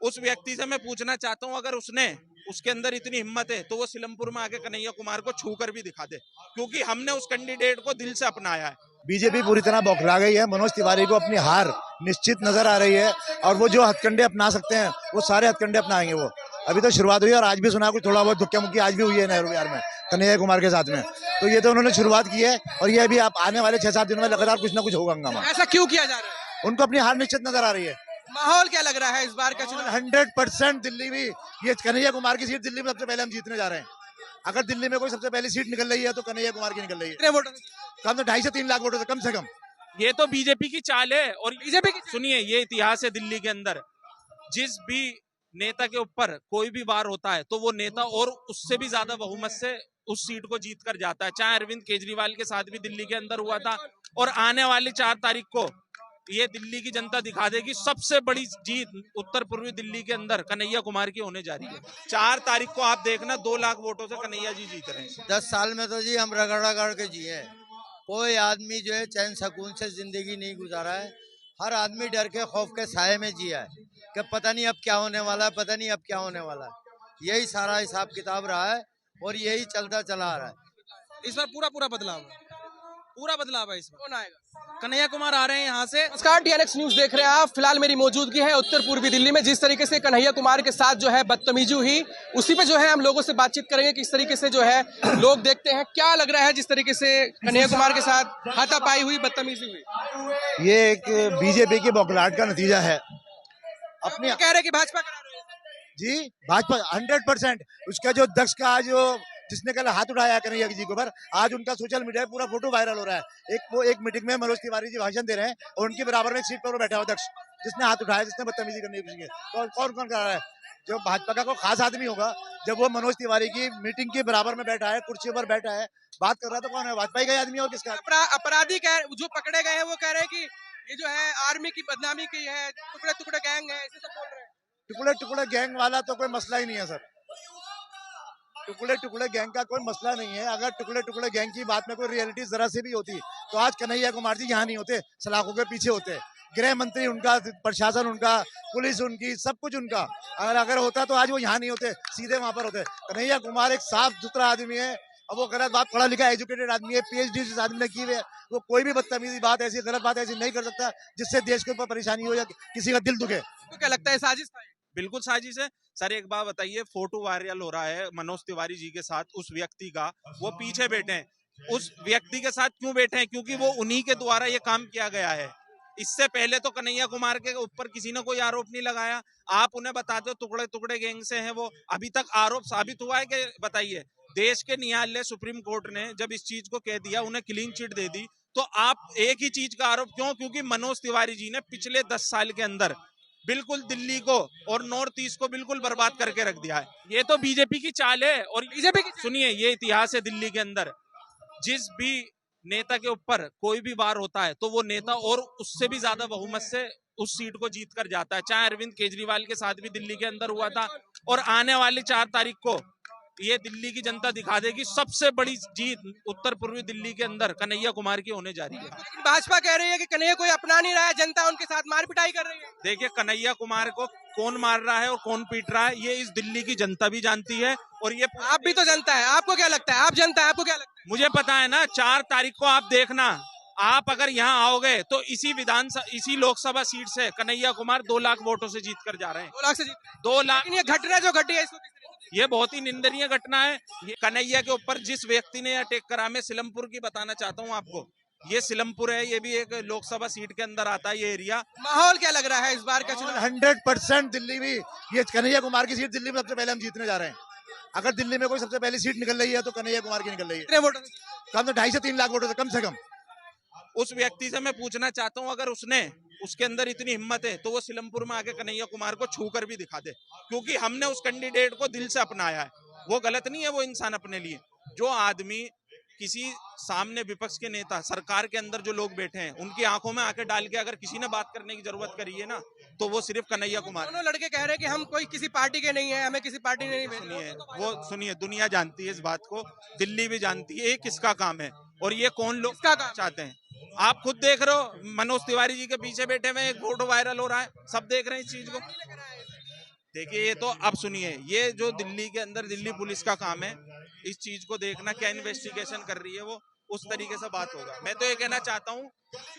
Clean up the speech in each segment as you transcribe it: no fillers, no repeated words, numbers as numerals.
उस व्यक्ति से मैं पूछना चाहता हूं, अगर उसके अंदर इतनी हिम्मत है तो वो सिलमपुर में आके कन्हैया कुमार को छू कर भी दिखा दे, क्योंकि हमने उस कैंडिडेट को दिल से अपनाया है। बीजेपी पूरी तरह बौखला गई है। मनोज तिवारी को अपनी हार निश्चित नजर आ रही है और वो जो हथकंडे अपना सकते हैं वो सारे हथकंडे अपनाएंगे। वो अभी तो शुरुआत हुई और आज भी सुना कुछ थोड़ा बहुत धुक्का मुक्की आज भी हुई है नेहरू विहार में कन्हैया कुमार के साथ में। तो ये तो उन्होंने शुरुआत की है और ये अभी आप आने वाले 6-7 दिनों में लगातार कुछ ना कुछ होगा हंगामा। ऐसा क्यों किया जा रहा है? उनको अपनी हार निश्चित नजर आ रही है। माहौल क्या लग रहा है इस बार का चुनाव? 100% दिल्ली भी, ये कन्हैया कुमार की सीट दिल्ली में सबसे पहले हम जीतने जा रहे हैं। अगर दिल्ली में कोई सबसे पहली सीट निकल रही है तो कन्हैया कुमार की निकल रही है। कितने वोटों से? कम तो 2.5 से 3 लाख वोटों से कम से कम। ये तो बीजेपी की चाल है। और बीजेपी की सुनिए, ये इतिहास है दिल्ली के अंदर, जिस भी नेता के ऊपर कोई भी वार होता है तो वो नेता और उससे भी ज्यादा बहुमत से उस सीट को जीत कर जाता है। चाहे अरविंद केजरीवाल के साथ भी दिल्ली के अंदर हुआ था, और आने वाली 4 तारीख को ये दिल्ली की जनता दिखा देगी सबसे बड़ी जीत उत्तर पूर्वी दिल्ली के अंदर कन्हैया कुमार की होने जा रही है। 4 तारीख को आप देखना 2 लाख वोटों से कन्हैया जी जीत रहे हैं। 10 साल में तो जी हम रगड़ रगड़ के जिए। कोई आदमी जो है चैन सुकून से जिंदगी नहीं गुजारा है। हर आदमी डर के खौफ के साए में जिया है कि पता नहीं अब क्या होने वाला है, पता नहीं अब क्या होने वाला है। यही सारा हिसाब किताब रहा है और यही चलता चला आ रहा है। इस बार पूरा बदलाव है। पूरा बदलाव है। इसमें कौन आएगा? कन्हैया कुमार आ रहे हैं यहाँ से। नमस्कार, DNX न्यूज देख रहे हैं आप। फिलहाल मेरी मौजूदगी है उत्तर पूर्वी दिल्ली में। जिस तरीके से कन्हैया कुमार के साथ जो है बदतमीजी हुई, उसी पे जो है हम लोगों से बातचीत करेंगे किस तरीके से जो है लोग देखते हैं। क्या लग रहा है जिस तरीके से कन्हैया कुमार के साथ हाथापाई हुई, बदतमीजी हुई? ये एक बीजेपी की बौखलाहट का नतीजा है। अपने कह रहे हैं कि भाजपा करा रही है। जी भाजपा 100%। उसका जो दक्ष का जो जिसने कल हाथ उठाया कन्हैया जी के ऊपर, आज उनका सोशल मीडिया पूरा फोटो वायरल हो रहा है। वो एक मीटिंग में मनोज तिवारी जी भाषण दे रहे हैं और उनके बराबर में एक सीट पर वो बैठा हुआ दक्ष, जिसने हाथ उठाया, जिसने बदतमीजी करने की कोशिश की। तो कौन कौन कर रहा है? जो भाजपा का कोई खास आदमी होगा, जब वो मनोज तिवारी की मीटिंग के बराबर में बैठा है, कुर्सी पर बैठा है, बात कर रहा है, तो कौन है? भाजपा का आदमी और किसका? अपराधी जो पकड़े गए हैं वो कह रहे हैं कि ये जो है आर्मी की बदनामी की है, टुकड़े टुकड़े गैंग है, ऐसे सब बोल रहे हैं। टुकड़े टुकड़े गैंग वाला तो कोई मसला ही नहीं है सर। टुकड़े टुकड़े गैंग का कोई मसला नहीं है। अगर टुकड़े टुकड़े गैंग की बात में कोई रियलिटी जरा से भी होती तो आज कन्हैया कुमार जी यहाँ नहीं होते, सलाखों के पीछे होते। गृह मंत्री उनका, प्रशासन उनका, पुलिस उनकी, सब कुछ उनका। अगर होता तो आज वो यहाँ नहीं होते, सीधे वहां पर होते। कन्हैया कुमार एक साफ सुथरा आदमी है। अब वो गलत बात, पढ़ा लिखा एजुकेटेड आदमी है, PhD जिस आदमी ने की है, वो कोई भी बदतमीजी बात, ऐसी गलत बात ऐसी नहीं कर सकता जिससे देश के ऊपर परेशानी हो या किसी का दिल दुखे। तो क्या लगता है साजिश था? बिल्कुल साजिश है सर। एक बात बताइए, फोटो वायरल हो रहा है मनोज तिवारी जी के साथ उस व्यक्ति का, वो पीछे बैठे हैं। उस व्यक्ति के साथ क्यों बैठे हैं? क्योंकि वो उन्हीं के द्वारा ये काम किया गया है। इससे पहले तो कन्हैया कुमार के ऊपर किसी ने कोई आरोप नहीं लगाया। आप उन्हें बताते हो टुकड़े टुकड़े गैंग से हैं वो। अभी तक आरोप साबित हुआ है कि बताइए? देश के न्यायालय सुप्रीम कोर्ट ने जब इस चीज को कह दिया, उन्हें क्लीन चिट दे दी, तो आप एक ही चीज का आरोप क्यों? क्योंकि मनोज तिवारी जी ने पिछले 10 साल के अंदर बिल्कुल दिल्ली को और नॉर्थ ईस्ट को बिल्कुल बर्बाद करके रख दिया है। ये तो बीजेपी की चाल है। और बीजेपी की सुनिए, ये इतिहास है दिल्ली के अंदर, जिस भी नेता के ऊपर कोई भी वार होता है तो वो नेता और उससे भी ज्यादा बहुमत से उस सीट को जीत कर जाता है। चाहे अरविंद केजरीवाल के साथ भी दिल्ली के अंदर हुआ था, और आने वाली 4 तारीख को ये दिल्ली की जनता दिखा देगी सबसे बड़ी जीत उत्तर पूर्वी दिल्ली के अंदर कन्हैया कुमार की होने जा रही है। लेकिन भाजपा कह रही है कि कन्हैया कोई अपना नहीं रहा है, जनता उनके साथ मार पिटाई कर रही है। देखिए, कन्हैया कुमार को कौन मार रहा है और कौन पीट रहा है, ये इस दिल्ली की जनता भी जानती है। और ये आप भी तो जनता है, आपको क्या लगता है? आप जनता है, आपको क्या लगता है? मुझे पता है ना। 4 तारीख को आप देखना, आप अगर यहाँ आओगे तो इसी लोकसभा सीट से कन्हैया कुमार 2 लाख वोटों से जीत कर जा रहे हैं। 2 लाख से जीत। 2 लाख। लेकिन ये घटना जो घटी है इसको किस तरीके से? ये बहुत ही निंदनीय घटना है। ये कन्हैया के ऊपर जिस व्यक्ति ने अटैक करा, मैं सिलमपुर की बताना चाहता हूँ आपको। ये सिलमपुर है, ये भी एक लोकसभा सीट के अंदर आता है ये एरिया। माहौल क्या लग रहा है इस बार का चुनाव? 100% दिल्ली भी, ये कन्हैया कुमार की सीट दिल्ली में सबसे पहले हम जीतने जा रहे हैं। अगर दिल्ली में कोई सबसे पहली सीट निकल रही है तो कन्हैया कुमार की निकल रही है। कितने वोटों से? कम तो 2.5 से 3 लाख वोटों से कम से कम। उस व्यक्ति से मैं पूछना चाहता हूं, अगर उसके अंदर इतनी हिम्मत है तो वो सिलमपुर में आके कन्हैया कुमार को छू कर भी दिखा दे, क्योंकि हमने उस कैंडिडेट को दिल से अपनाया है। वो गलत नहीं है वो इंसान अपने लिए। जो आदमी किसी सामने विपक्ष के नेता, सरकार के अंदर जो लोग बैठे हैं, उनकी आंखों में आके डाल के अगर किसी ने बात करने की जरूरत करी है ना, तो वो सिर्फ कन्हैया कुमार। दोनों लड़के कह रहे हैं कि हम कोई किसी पार्टी के नहीं है, हमें किसी पार्टी ने नहीं भेजा। सुनिए, दुनिया जानती है इस बात को, दिल्ली भी जानती है ये किसका काम है और ये कौन लोग किसका काम चाहते हैं। आप खुद देख रहे हो, मनोज तिवारी जी के पीछे बैठे हुए एक फोटो वायरल हो रहा है, सब देख रहे हैं इस चीज को। देखिए ये तो अब सुनिए, ये जो दिल्ली के अंदर दिल्ली पुलिस का काम है इस चीज को देखना, क्या इन्वेस्टिगेशन कर रही है वो, उस तरीके से बात होगा। मैं तो ये कहना चाहता हूँ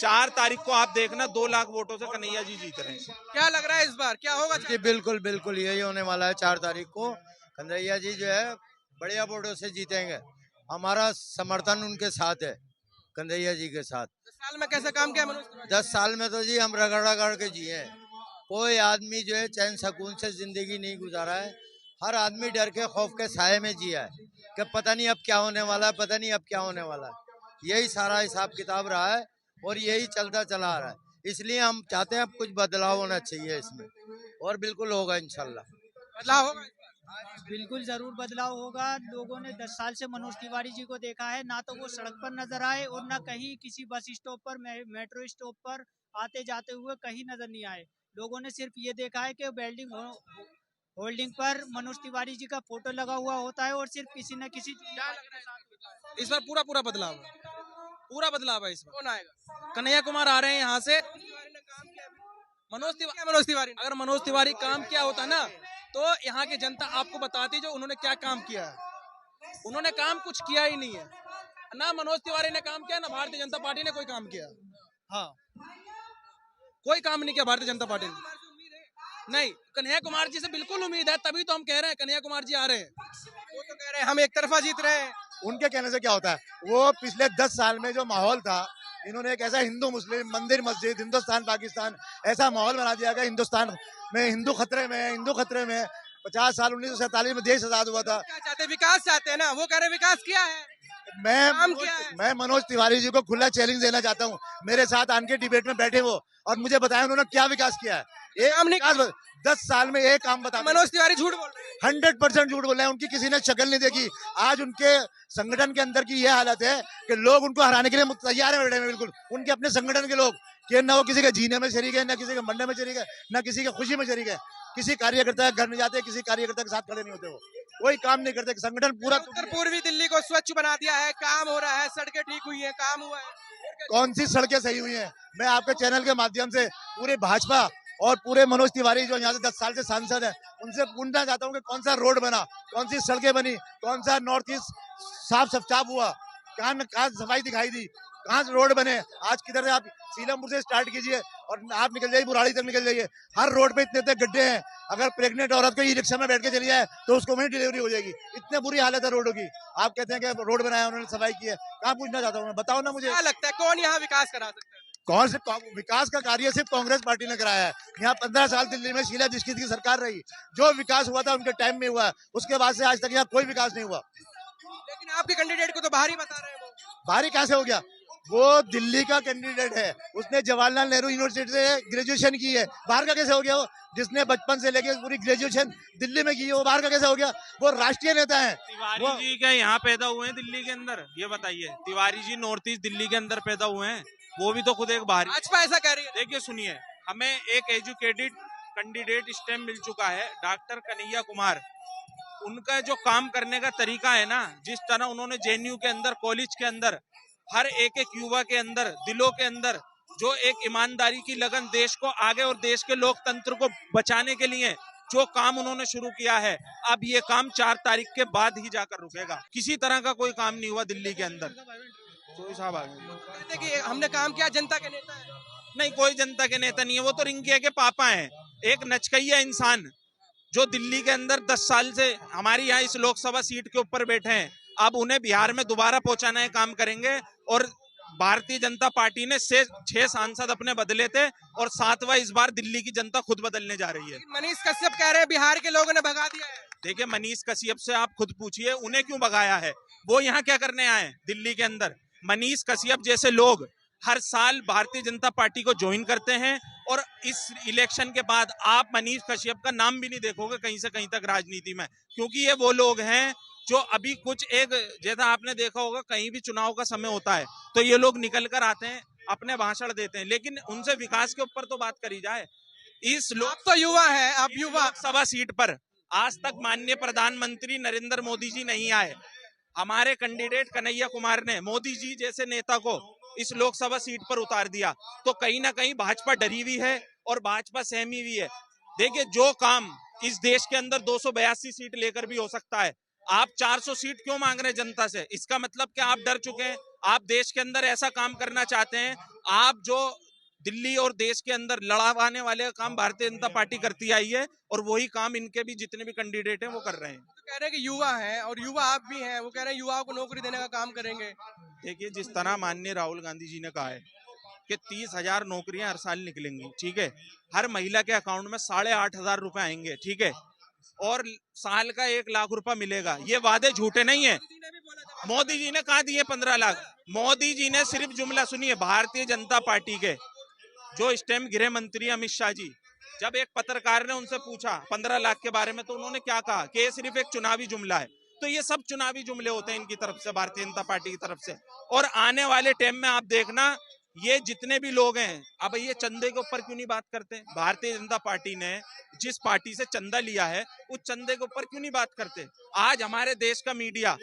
4 तारीख को आप देखना 2 लाख वोटों से कन्हैया जी जीत रहे हैं। क्या लग रहा है इस बार क्या होगा? जी बिल्कुल बिल्कुल यही होने वाला है। 4 तारीख को कन्हैया जी जो है बढ़िया वोटों से जीतेंगे। हमारा समर्थन उनके साथ है, कन्हैया जी के साथ। 10 साल में कैसा काम किया मनोज तिवारी? 10 साल में तो जी हम रगड़ रगड़ के जिए हैं। कोई आदमी जो है चैन सुकून से जिंदगी नहीं गुजारा है। हर आदमी डर के खौफ के साये में जिया है कि पता नहीं अब क्या होने वाला है, पता नहीं अब क्या होने वाला है। यही सारा हिसाब किताब रहा है और यही चलता चला आ रहा है। इसलिए हम चाहते हैं अब कुछ बदलाव होना चाहिए इसमें, और बिल्कुल होगा इंशाल्लाह। बदलाव होगा? बिल्कुल जरूर बदलाव होगा। लोगों ने 10 साल से मनोज तिवारी जी को देखा है, ना तो वो सड़क पर नजर आए और ना कहीं किसी बस स्टॉप पर, मेट्रो स्टॉप पर आते जाते हुए कहीं नजर नहीं आए। लोगों ने सिर्फ ये देखा है कि बिल्डिंग होल्डिंग पर मनोज तिवारी जी का फोटो लगा हुआ होता है और सिर्फ किसी न किसी इस बार पूरा बदलाव है, पूरा बदलाव है इस बार। कौन आएगा? कन्हैया कुमार आ रहे हैं यहाँ से। मनोज तिवारी अगर मनोज तिवारी काम किया होता ना तो यहाँ की जनता आपको बताती जो उन्होंने क्या काम किया है। उन्होंने काम कुछ किया ही नहीं है, ना मनोज तिवारी ने काम किया, ना भारतीय जनता पार्टी ने कोई काम किया। हाँ, कोई काम नहीं किया भारतीय जनता पार्टी ने। नहीं, कन्हैया कुमार जी से बिल्कुल उम्मीद है, तभी तो हम कह रहे हैं कन्हैया कुमार जी आ रहे हैं। वो तो कह रहे हैं हम एक तरफा जीत रहे हैं। उनके कहने से क्या होता है? वो पिछले 10 साल में जो माहौल था, इन्होंने एक ऐसा हिंदू मुस्लिम मंदिर मस्जिद, हिंदुस्तान पाकिस्तान ऐसा माहौल बना दिया गया। हिंदुस्तान में हिंदू खतरे में है, हिंदू खतरे में है। 50 साल 1947 में देश आजाद हुआ था। क्या चाहते हैं? विकास चाहते हैं ना, वो कह रहे हैं विकास किया है। मैं मनोज तिवारी जी को खुला चैलेंज देना चाहता हूँ, मेरे साथ आके डिबेट में बैठे वो और मुझे बताया उन्होंने क्या विकास किया है। एक 10 साल में एक काम बता। मनोज तिवारी झूठ बोल रहे हैं। 100% झूठ बोल रहे हैं। उनकी किसी ने शक्ल नहीं देखी। आज उनके संगठन के अंदर की यह हालत है कि लोग उनको हराने के लिए तैयार है। बिल्कुल उनके अपने संगठन के लोग कि न वो किसी के जीने में शरीक है, न किसी के मरने में शरीक है, न किसी के खुशी में शरीक है। किसी कार्यकर्ता के घर में जाते, किसी कार्यकर्ता के साथ खड़े नहीं होते। वो कोई काम नहीं करते। संगठन पूरा उत्तर पूर्वी दिल्ली को स्वच्छ बना दिया है, काम हो रहा है, सड़कें ठीक हुई है, काम हुआ है। कौन सी सड़कें सही हुई हैं? मैं आपके चैनल के माध्यम से पूरे भाजपा और पूरे मनोज तिवारी जो यहाँ से 10 साल से सांसद है उनसे पूछना चाहता हूँ कि कौन सा रोड बना, कौन सी सड़कें बनी, कौन सा नॉर्थ ईस्ट साफ हुआ, कहाँ सफाई दिखाई दी, कहाँ रोड बने। आज किधर से आप सीलमपुर से स्टार्ट कीजिए और आप निकल जाइए बुराड़ी तक निकल जाइए, हर रोड पे इतने गड्ढे हैं। अगर प्रेग्नेंट औरत को ई रिक्शा में बैठ के चली जाए तो उसको वहीं डिलीवरी हो जाएगी। इतने बुरी हालत है रोडों की। आप कहते हैं कि रोड बनाया उन्होंने, सफाई की है। कहाँ पूछना चाहता हूँ मैं, बताओ ना मुझे। क्या लगता है कौन यहाँ विकास करा सकता है? कौन से विकास का कार्य सिर्फ कांग्रेस पार्टी ने कराया है। यहाँ 15 साल दिल्ली में शीला दीक्षित की सरकार रही, जो विकास हुआ था उनके टाइम में हुआ है। उसके बाद से आज तक यहाँ कोई विकास नहीं हुआ। लेकिन आपके कैंडिडेट को तो बाहर ही बता रहे हैं वो। बाहरी कैसे हो गया? वो दिल्ली का कैंडिडेट है, उसने जवाहरलाल नेहरू यूनिवर्सिटी से ग्रेजुएशन की है। बाहर का कैसे हो गया? वो जिसने बचपन से लेके पूरी ग्रेजुएशन दिल्ली में की है, वो बाहर का कैसे हो गया? वो राष्ट्रीय नेता है। तिवारी जी क्या यहाँ पैदा हुए हैं दिल्ली के अंदर? ये बताइए, तिवारी जी नॉर्थ ईस्ट दिल्ली के अंदर पैदा हुए हैं, वो भी तो खुद एक बाहरी। भाजपा ऐसा कह रही है। देखिए सुनिए, हमें एक एजुकेटेड कैंडिडेट स्टेम मिल चुका है, डॉक्टर कन्हैया कुमार। उनका जो काम करने का तरीका है ना, जिस तरह उन्होंने जेएनयू के अंदर, कॉलेज के अंदर, हर एक युवा के अंदर, दिलों के अंदर जो एक ईमानदारी की लगन देश को आगे और देश के लोकतंत्र को बचाने के लिए जो काम उन्होंने शुरू किया है, अब ये काम 4 तारीख के बाद ही जाकर रुकेगा। किसी तरह का कोई काम नहीं हुआ दिल्ली के अंदर। तो साहब आ गए, कहते कि हमने काम किया, जनता के नेता है। नहीं, कोई जनता के नेता नहीं है, वो तो रिंकिया के पापा हैं। एक नचकैया इंसान जो दिल्ली के अंदर 10 साल से हमारी यहाँ इस लोकसभा सीट के ऊपर बैठे हैं, अब उन्हें बिहार में दोबारा पहुंचाना है काम करेंगे। और भारतीय जनता पार्टी ने 6 सांसद अपने बदले थे और 7वां इस बार दिल्ली की जनता खुद बदलने जा रही है। मनीष कश्यप कह रहे हैं बिहार के लोगों ने भगा दिया है। देखिए, मनीष कश्यप से आप खुद पूछिए उन्हें क्यों भगाया है, वो यहाँ क्या करने आए दिल्ली के अंदर। मनीष कश्यप जैसे लोग हर साल भारतीय जनता पार्टी को ज्वाइन करते हैं और इस इलेक्शन के बाद आप मनीष कश्यप का नाम भी नहीं देखोगे कहीं से कहीं तक राजनीति में, क्योंकि ये वो लोग हैं जो अभी कुछ एक, जैसा आपने देखा होगा कहीं भी चुनाव का समय होता है तो ये लोग निकल कर आते हैं, अपने भाषण देते हैं, लेकिन उनसे विकास के ऊपर तो बात करी जाए। इस आप तो युवा है, आप युवा। लोकसभा सीट पर आज तक माननीय प्रधानमंत्री नरेंद्र मोदी जी नहीं आए। हमारे कैंडिडेट कन्हैया कुमार ने मोदी जी जैसे नेता को इस लोकसभा सीट पर उतार दिया, तो कहीं ना कहीं भाजपा डरी हुई है और भाजपा सहमी हुई है। देखिए, जो काम इस देश के अंदर 282 सीट लेकर भी हो सकता है। आप 400 सीट क्यों मांग रहे हैं जनता से? इसका मतलब क्या आप डर चुके हैं? आप देश के अंदर ऐसा काम करना चाहते हैं? आप जो दिल्ली और देश के अंदर लड़ावाने वाले काम भारतीय जनता पार्टी करती आई है, और वही काम इनके भी जितने भी कैंडिडेट हैं वो कर रहे हैं। तो कह रहे हैं कि युवा हैं और युवा आप भी हैं, वो कह रहे हैं युवाओं को नौकरी देने का काम करेंगे। देखिए, जिस तरह माननीय राहुल गांधी जी ने कहा है कि 30,000 नौकरियां हर साल निकलेंगी, ठीक है, हर महिला के अकाउंट में 8,500 रुपए आएंगे, ठीक है, और साल का 1 लाख रुपया मिलेगा। ये वादे झूठे नहीं है। मोदी जी ने कहा दिए 15 लाख। मोदी जी ने सिर्फ जुमला सुनिए, भारतीय जनता पार्टी के जो स्टेम गृह मंत्री अमित शाह जी, जब एक पत्रकार ने उनसे पूछा 15 लाख के बारे में, तो उन्होंने क्या कहा कि ये सिर्फ एक चुनावी जुमला है। तो ये सब चुनावी जुमले होते हैं इनकी तरफ से, भारतीय जनता पार्टी की तरफ से। और आने वाले टाइम में आप देखना, ये जितने भी लोग हैं, अब ये चंदे के ऊपर क्यों नहीं बात करते? भारतीय जनता पार्टी ने जिस पार्टी से चंदा लिया है उस चंदे के ऊपर क्यों नहीं बात करते? आज हमारे देश का मीडिया,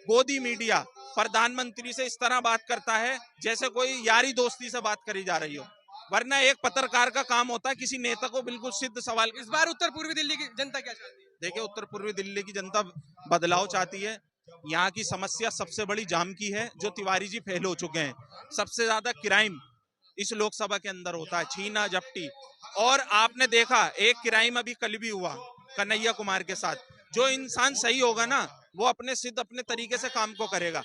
गोदी मीडिया, प्रधानमंत्री से इस तरह बात करता है जैसे कोई यारी दोस्ती से बात करी जा रही हो, वरना एक पत्रकार का काम होता है किसी नेता को बिल्कुल सिद्ध सवाल। इस बार उत्तर पूर्वी दिल्ली की जनता क्या चाहती है? देखिए, उत्तर पूर्वी दिल्ली की जनता बदलाव चाहती है। यहाँ की समस्या सबसे बड़ी जाम की है, जो तिवारी जी फेल हो चुके हैं। सबसे ज्यादा क्राइम इस लोकसभा के अंदर होता है, छीना झपटी। और आपने देखा एक क्राइम अभी कल भी हुआ कन्हैया कुमार के साथ। जो इंसान सही होगा ना, वो अपने तरीके से काम को करेगा।